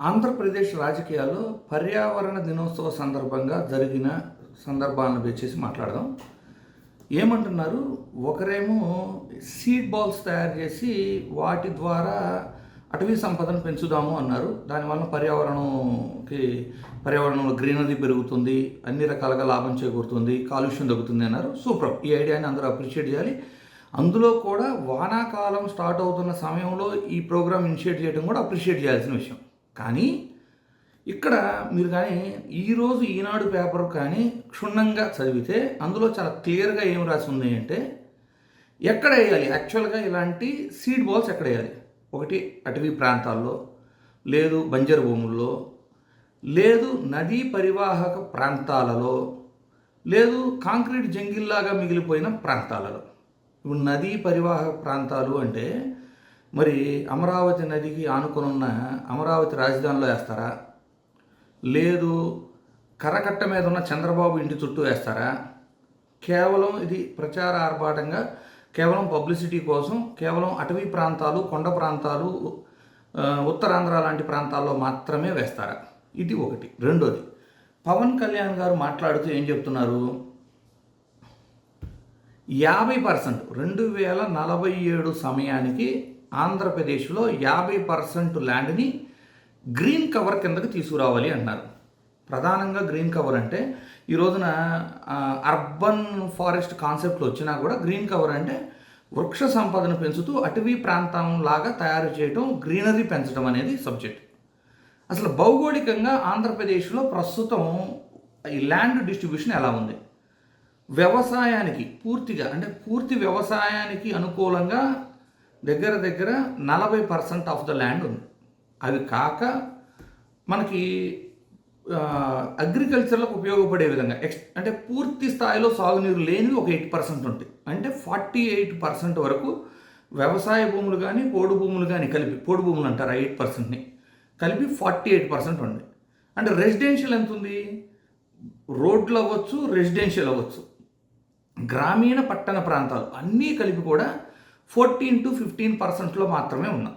ఆంధ్రప్రదేశ్ రాజకీయాల్లో పర్యావరణ దినోత్సవ సందర్భంగా జరిగిన సందర్భాలను వచ్చేసి మాట్లాడదాం. ఏమంటున్నారు, ఒకరేమో సీడ్ బాల్స్ తయారు చేసి వాటి ద్వారా అటవీ సంపదను పెంచుదాము అన్నారు. దానివల్ల పర్యావరణంలో గ్రీనరీ పెరుగుతుంది, అన్ని రకాలుగా లాభం చేకూరుతుంది, కాలుష్యం తగ్గుతుంది అన్నారు. సూపర్, ఈ ఐడియాని అందరూ అప్రిషియేట్ చేయాలి. అందులో కూడా వానాకాలం స్టార్ట్ అవుతున్న సమయంలో ఈ ప్రోగ్రామ్ ఇనిషియేట్ చేయడం కూడా అప్రిషియేట్ చేయాల్సిన విషయం. కానీ ఇక్కడ మీరు కానీ ఈరోజు ఈనాడు పేపర్ కానీ క్షుణ్ణంగా చదివితే అందులో చాలా క్లియర్గా ఏం రాసి ఉంది అంటే ఎక్కడ వేయాలి యాక్చువల్గా ఇలాంటి సీడ్ బాల్స్ ఎక్కడ వేయాలి. ఒకటి అటవీ ప్రాంతాల్లో, లేదు బంజరు భూముల్లో, లేదు నదీ పరివాహక ప్రాంతాలలో, లేదు కాంక్రీట్ జంగిల్లాగా మిగిలిపోయిన ప్రాంతాలలో. ఇప్పుడు నదీ పరివాహక ప్రాంతాలు అంటే మరి అమరావతి నదికి ఆనుకునున్న అమరావతి రాజధానిలో వేస్తారా, లేదు కరకట్ట మీద ఉన్న చంద్రబాబు ఇంటి చుట్టూ వేస్తారా? కేవలం ఇది ప్రచార ఆర్భాటంగా, కేవలం పబ్లిసిటీ కోసం, కేవలం అటవీ ప్రాంతాలు, కొండ ప్రాంతాలు, ఉత్తరాంధ్ర లాంటి ప్రాంతాల్లో మాత్రమే వేస్తారా? ఇది ఒకటి. రెండోది, పవన్ కళ్యాణ్ గారు మాట్లాడుతూ ఏం చెప్తున్నారు, 50% 2047 సమయానికి ఆంధ్రప్రదేశ్లో 50% ల్యాండ్ని గ్రీన్ కవర్ కిందకి తీసుకురావాలి అంటున్నారు. ప్రధానంగా గ్రీన్ కవర్ అంటే ఈ రోజున అర్బన్ ఫారెస్ట్ కాన్సెప్ట్లు వచ్చినా కూడా గ్రీన్ కవర్ అంటే వృక్ష సంపదను పెంచుతూ అటవీ ప్రాంతం లాగా తయారు చేయడం, గ్రీనరీ పెంచడం అనేది సబ్జెక్ట్. అసలు భౌగోళికంగా ఆంధ్రప్రదేశ్లో ప్రస్తుతం ఈ ల్యాండ్ డిస్ట్రిబ్యూషన్ ఎలా ఉంది? వ్యవసాయానికి పూర్తి వ్యవసాయానికి అనుకూలంగా దగ్గర 40% ఆఫ్ ద ల్యాండ్ ఉంది. అవి కాక మనకి అగ్రికల్చర్లకు ఉపయోగపడే విధంగా అంటే పూర్తి స్థాయిలో సాగునీరు లేనివి ఒక 8% ఉంటాయి. అంటే 48% వరకు వ్యవసాయ భూములు కానీ పోడు భూములు కానీ కలిపి, పోడు భూములు అంటారు 8%ని కలిపి 48% ఉంది. అంటే రెసిడెన్షియల్ ఎంత ఉంది? రోడ్లు అవ్వచ్చు, రెసిడెన్షియల్ అవ్వచ్చు, గ్రామీణ పట్టణ ప్రాంతాలు అన్నీ కలిపి కూడా 14 to 15%లో మాత్రమే ఉన్నాం.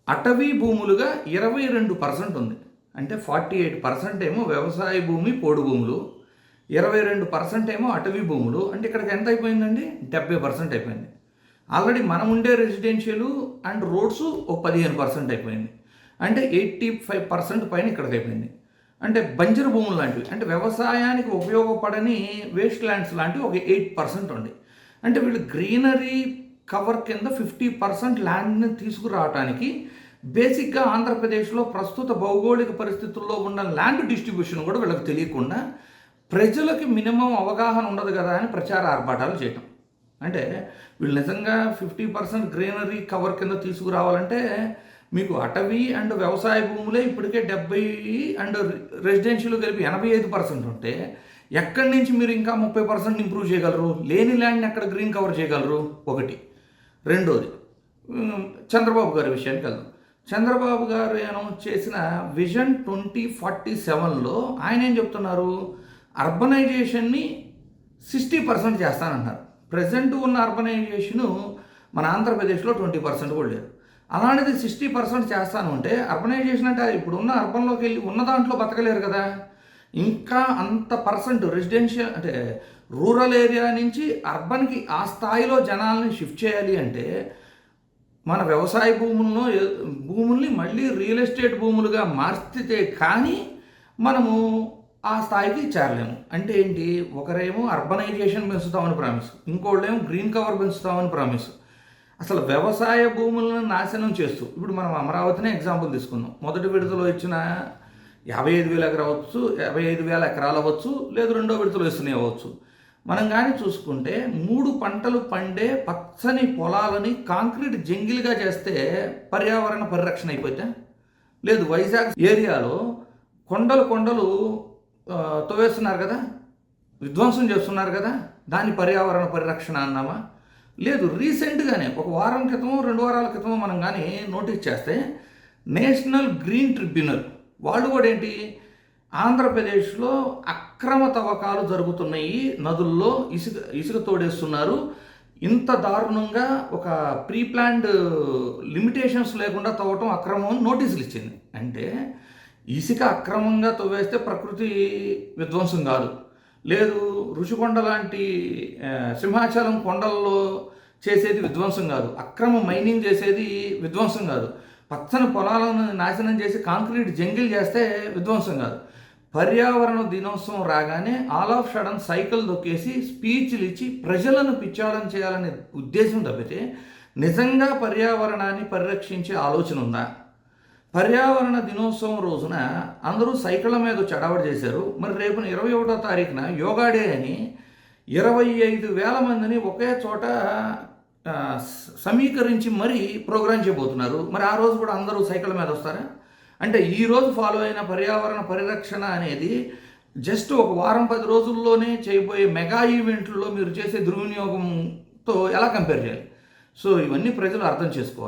అటవీ భూములుగా 22% ఉంది. అంటే 48% ఏమో వ్యవసాయ భూమి, పోడు భూములు, 22% ఏమో అటవీ భూములు. అంటే ఇక్కడికి ఎంత అయిపోయిందండి? 70% అయిపోయింది. ఆల్రెడీ మనం ఉండే రెసిడెన్షియల్ అండ్ రోడ్స్ ఒక 15% అయిపోయింది. అంటే 85% పైన ఇక్కడికి అయిపోయింది. అంటే బంజరు భూములు లాంటివి, అంటే వ్యవసాయానికి ఉపయోగపడని వేస్ట్ ల్యాండ్స్ లాంటివి ఒక 8% ఉంది. అంటే వీళ్ళు గ్రీనరీ కవర్ కింద 50% ల్యాండ్ని తీసుకురావడానికి బేసిక్గా ఆంధ్రప్రదేశ్లో ప్రస్తుత భౌగోళిక పరిస్థితుల్లో ఉన్న ల్యాండ్ డిస్ట్రిబ్యూషన్ కూడా వీళ్ళకి తెలియకుండా ప్రజలకి మినిమం అవగాహన ఉండదు కదా అని ప్రచార ఆర్భాటాలు చేయటం. అంటే వీళ్ళు నిజంగా 50% గ్రీనరీ కవర్ కింద తీసుకురావాలంటే మీకు అటవీ అండ్ వ్యవసాయ భూములే ఇప్పటికే 70 అండ్ రెసిడెన్షియల్ కలిపి 85% ఉంటే ఎక్కడి నుంచి మీరు ఇంకా 30% ఇంప్రూవ్ చేయగలరు? లేని ల్యాండ్ని ఎక్కడ గ్రీన్ కవర్ చేయగలరు? ఒకటి. రెండోది, చంద్రబాబు గారి విషయానికి వెళ్దాం. చంద్రబాబు గారు అనౌన్స్ చేసిన విజన్ 2047లో ఆయన ఏం చెప్తున్నారు? అర్బనైజేషన్ని 60% చేస్తానంటున్నారు. ప్రజెంట్ ఉన్న అర్బనైజేషను మన ఆంధ్రప్రదేశ్లో 20% కూడా లేదు. అలాంటిది 60% చేస్తాను అంటే అర్బనైజేషన్ అంటే ఇప్పుడు ఉన్న అర్బన్లోకి వెళ్ళి ఉన్న దాంట్లో బతకలేరు కదా. ఇంకా అంత పర్సెంట్ రెసిడెన్షియల్ అంటే రూరల్ ఏరియా నుంచి అర్బన్కి ఆ స్థాయిలో జనాల్ని షిఫ్ట్ చేయాలి అంటే మన వ్యవసాయ భూముల్ని మళ్ళీ రియల్ ఎస్టేట్ భూములుగా మార్చితే కానీ మనము ఆ స్థాయికి చేరలేము. అంటే ఏంటి? ఒకరేమో అర్బనైజేషన్ పెంచుతామని ప్రామిస్, ఇంకోళ్ళేమో గ్రీన్ కవర్ పెంచుతామని ప్రామిస్. అసలు వ్యవసాయ భూములను నాశనం చేస్తూ, ఇప్పుడు మనం అమరావతినే ఎగ్జాంపుల్ తీసుకుందాం. మొదటి విడతలో ఇచ్చిన 55,000 ఎకరాలు అవ్వచ్చు, లేదు రెండో విడతలో ఇస్తున్నాయి అవ్వచ్చు. మనం కానీ చూసుకుంటే 3 పంటలు పండే పచ్చని పొలాలని కాంక్రీట్ జంగిల్గా చేస్తే పర్యావరణ పరిరక్షణ అయిపోతే, లేదు వైజాగ్ ఏరియాలో కొండలు తవ్వేస్తున్నారు కదా, విధ్వంసం చేస్తున్నారు కదా, దాని పర్యావరణ పరిరక్షణ అన్నామా? లేదు. రీసెంట్గానే ఒక వారం క్రితమో 2 వారాల క్రితమో మనం కానీ నోటీస్ చేస్తే నేషనల్ గ్రీన్ ట్రిబ్యునల్ వాళ్ళు కూడా ఏంటి, ఆంధ్రప్రదేశ్లో అక్రమ తవ్వకాలు జరుగుతున్నాయి, నదుల్లో ఇసుక తోడేస్తున్నారు, ఇంత దారుణంగా ఒక ప్రీ ప్లాన్డ్ లిమిటేషన్స్ లేకుండా తవ్వటం అక్రమం అని నోటీసులు ఇచ్చింది. అంటే ఇసుక అక్రమంగా తవ్వేస్తే ప్రకృతి విధ్వంసం కాదు, లేదు ఋషికొండ లాంటి సింహాచలం కొండల్లో చేసేది విధ్వంసం కాదు, అక్రమ మైనింగ్ చేసేది విధ్వంసం కాదు, పచ్చని పొలాలను నాశనం చేసి కాంక్రీట్ జంగిల్ చేస్తే విధ్వంసం కాదు. పర్యావరణ దినోత్సవం రాగానే ఆల్ ఆఫ్ సడన్ సైకిల్ దొక్కేసి స్పీచ్లు ఇచ్చి ప్రజలను పిచ్చాడం చేయాలనే ఉద్దేశం తప్పితే నిజంగా పర్యావరణాన్ని పరిరక్షించే ఆలోచన ఉందా? పర్యావరణ దినోత్సవం రోజున అందరూ సైకిళ్ళ మీద చడవడి చేశారు. మరి రేపున 21వ తారీఖున యోగా డే అని 25,000 మందిని ఒకే చోట సమీకరించి మరీ ప్రోగ్రాం చేయబోతున్నారు. మరి ఆ రోజు కూడా అందరూ సైకిళ్ళ మీద వస్తారా? అంటే ఈరోజు ఫాలో అయిన పర్యావరణ పరిరక్షణ అనేది జస్ట్ ఒక వారం 10 రోజుల్లోనే చేయబోయే మెగా ఈవెంట్లలో మీరు చేసే దుర్వినియోగంతో ఎలా కంపేర్ చేయాలి? సో ఇవన్నీ ప్రజలు అర్థం చేసుకోవాలి.